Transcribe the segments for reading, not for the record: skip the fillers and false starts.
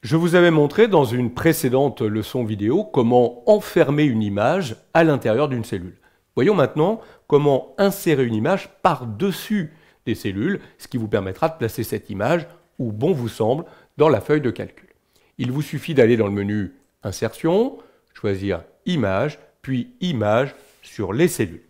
Je vous avais montré dans une précédente leçon vidéo comment enfermer une image à l'intérieur d'une cellule. Voyons maintenant comment insérer une image par-dessus des cellules, ce qui vous permettra de placer cette image où bon vous semble dans la feuille de calcul. Il vous suffit d'aller dans le menu Insertion, choisir Image, puis Image sur les cellules.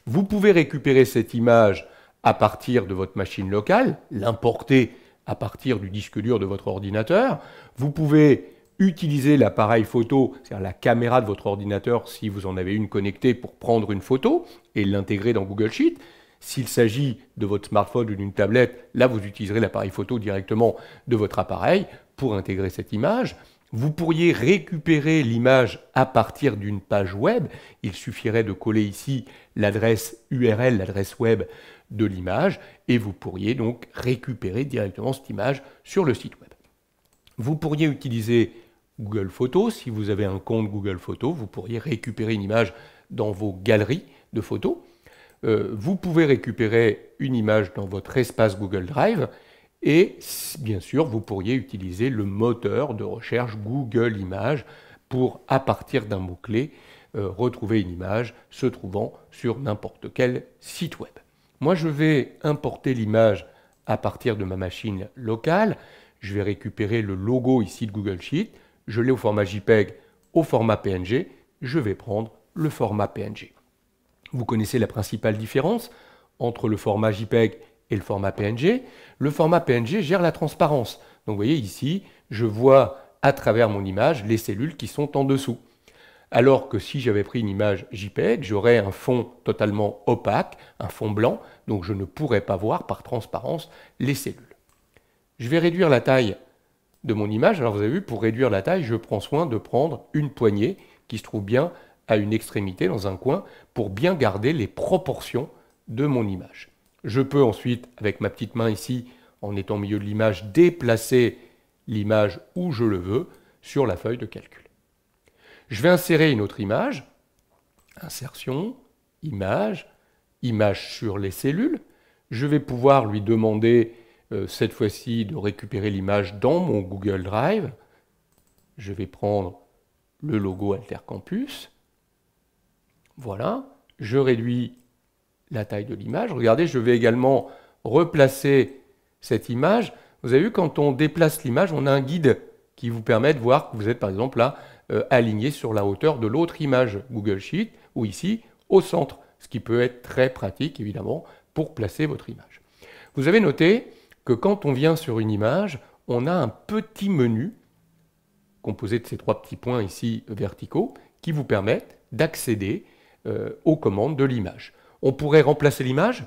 Vous pouvez récupérer cette image à partir de votre machine locale, l'importer à partir du disque dur de votre ordinateur. Vous pouvez utiliser l'appareil photo, c'est-à-dire la caméra de votre ordinateur si vous en avez une connectée pour prendre une photo et l'intégrer dans Google Sheet. S'il s'agit de votre smartphone ou d'une tablette, là vous utiliserez l'appareil photo directement de votre appareil pour intégrer cette image. Vous pourriez récupérer l'image à partir d'une page web. Il suffirait de coller ici l'adresse URL, l'adresse web de l'image, et vous pourriez donc récupérer directement cette image sur le site web. Vous pourriez utiliser Google Photos. Si vous avez un compte Google Photos, vous pourriez récupérer une image dans vos galeries de photos. Vous pouvez récupérer une image dans votre espace Google Drive. Et bien sûr, vous pourriez utiliser le moteur de recherche Google Images pour, à partir d'un mot-clé, retrouver une image se trouvant sur n'importe quel site web. Moi, je vais importer l'image à partir de ma machine locale. Je vais récupérer le logo ici de Google Sheet. Je l'ai au format JPEG, au format PNG. Je vais prendre le format PNG. Vous connaissez la principale différence entre le format JPEG et le format PNG. Le format PNG gère la transparence. Donc vous voyez ici, je vois à travers mon image les cellules qui sont en dessous. Alors que si j'avais pris une image JPEG, j'aurais un fond totalement opaque, un fond blanc, donc je ne pourrais pas voir par transparence les cellules. Je vais réduire la taille de mon image. Alors vous avez vu, pour réduire la taille, je prends soin de prendre une poignée qui se trouve bien à une extrémité dans un coin pour bien garder les proportions de mon image. Je peux ensuite, avec ma petite main ici, en étant au milieu de l'image, déplacer l'image où je le veux sur la feuille de calcul. Je vais insérer une autre image. Insertion, image, image sur les cellules. Je vais pouvoir lui demander cette fois-ci de récupérer l'image dans mon Google Drive. Je vais prendre le logo Alter Campus. Voilà, je réduis la taille de l'image. Regardez, je vais également replacer cette image. Vous avez vu, quand on déplace l'image, on a un guide qui vous permet de voir que vous êtes par exemple là aligné sur la hauteur de l'autre image Google Sheet ou ici au centre, ce qui peut être très pratique évidemment pour placer votre image. Vous avez noté que quand on vient sur une image, on a un petit menu composé de ces trois petits points ici verticaux qui vous permettent d'accéder aux commandes de l'image. On pourrait remplacer l'image.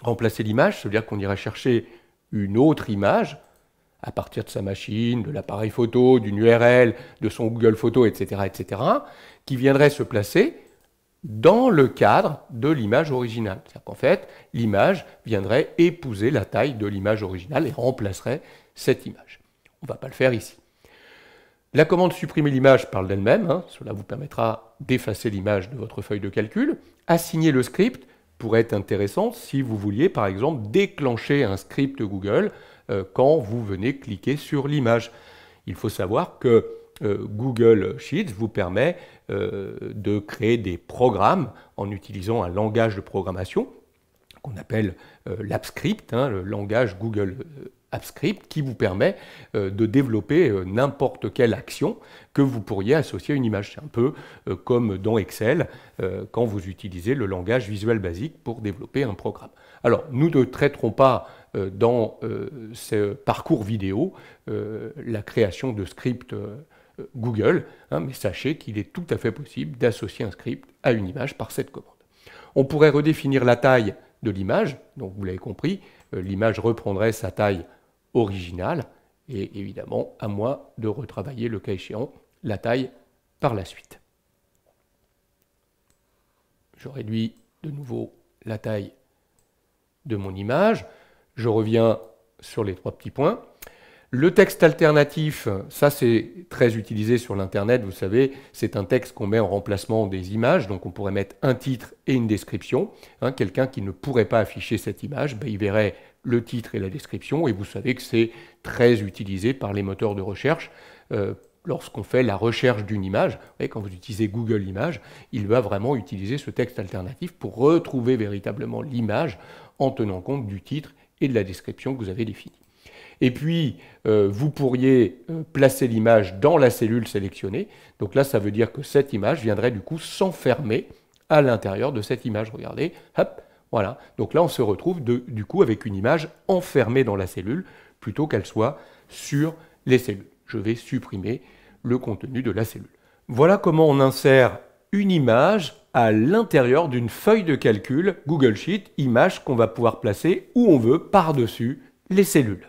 Remplacer l'image, ça veut dire qu'on irait chercher une autre image à partir de sa machine, de l'appareil photo, d'une URL, de son Google Photos, etc., qui viendrait se placer dans le cadre de l'image originale. C'est-à-dire qu'en fait, l'image viendrait épouser la taille de l'image originale et remplacerait cette image. On ne va pas le faire ici. La commande supprimer l'image parle d'elle-même. Cela vous permettra d'effacer l'image de votre feuille de calcul. Assigner le script pourrait être intéressant si vous vouliez, par exemple, déclencher un script Google quand vous venez cliquer sur l'image. Il faut savoir que Google Sheets vous permet de créer des programmes en utilisant un langage de programmation qu'on appelle l'AppScript, le langage Google AppScript, qui vous permet de développer n'importe quelle action que vous pourriez associer à une image. C'est un peu comme dans Excel, quand vous utilisez le langage Visual Basic pour développer un programme. Alors, nous ne traiterons pas dans ce parcours vidéo la création de scripts Google, mais sachez qu'il est tout à fait possible d'associer un script à une image par cette commande. On pourrait redéfinir la taille de l'image, donc vous l'avez compris, l'image reprendrait sa taille originale, et évidemment, à moi de retravailler le cas échéant la taille par la suite. Je réduis de nouveau la taille de mon image, je reviens sur les trois petits points. Le texte alternatif, ça c'est très utilisé sur l'Internet, vous savez, c'est un texte qu'on met en remplacement des images, donc on pourrait mettre un titre et une description. Quelqu'un qui ne pourrait pas afficher cette image, il verrait le titre et la description, et vous savez que c'est très utilisé par les moteurs de recherche. Lorsqu'on fait la recherche d'une image, vous voyez, quand vous utilisez Google Images, il va vraiment utiliser ce texte alternatif pour retrouver véritablement l'image en tenant compte du titre et de la description que vous avez définie. Et puis, vous pourriez placer l'image dans la cellule sélectionnée. Donc là, ça veut dire que cette image viendrait du coup s'enfermer à l'intérieur de cette image. Regardez, hop, voilà. Donc là, on se retrouve du coup avec une image enfermée dans la cellule plutôt qu'elle soit sur les cellules. Je vais supprimer le contenu de la cellule. Voilà comment on insère une image à l'intérieur d'une feuille de calcul Google Sheet, image qu'on va pouvoir placer où on veut par-dessus les cellules.